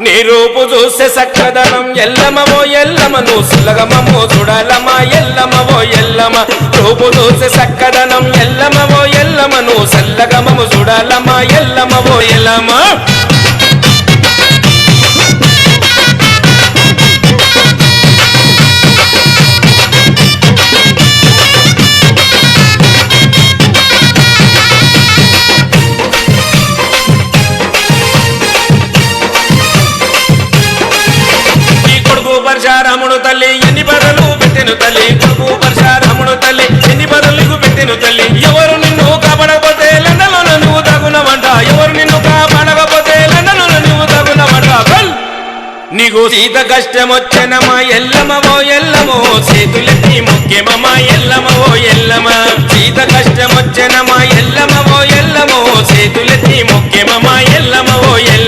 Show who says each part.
Speaker 1: నీ రూపు చూసే సక్కదనం ఎల్లమవో ఎల్లమ నువ్వు సులగమమో చూడాలమా ఎల్లమవో ఎల్లమ రూపు చూసే సక్కదనం ఎల్లమవో ఎల్లమ నువ్వు సల్లగమము చూడాలమా ఎల్లమవో ఎల్లమ పరశురాముడు తల్లి ఎన్ని బదులు పెట్టెను తల్లి కొడుకు పరశురాముడు తల్లి ఎన్ని బదులకు పెట్టెను తల్లి ఎవరు నిన్ను కాపాడకపోతే లండలో నువ్వు తగునవంట ఎవరు నిన్ను కాపాడకపోతే లండలో నువ్వు తగునవంట నీకు సీత కష్టం వచ్చనమా ఎల్లమవో ఎల్లమో చేతులెత్తి ముఖ్యమమ్మా ఎల్లమవో ఎల్లమ సీత కష్టం వచ్చనమా ఎల్లమవో ఎల్లమో చేతులెత్తి ముఖ్యమమ్మా ఎల్లమవో ఎల్లమ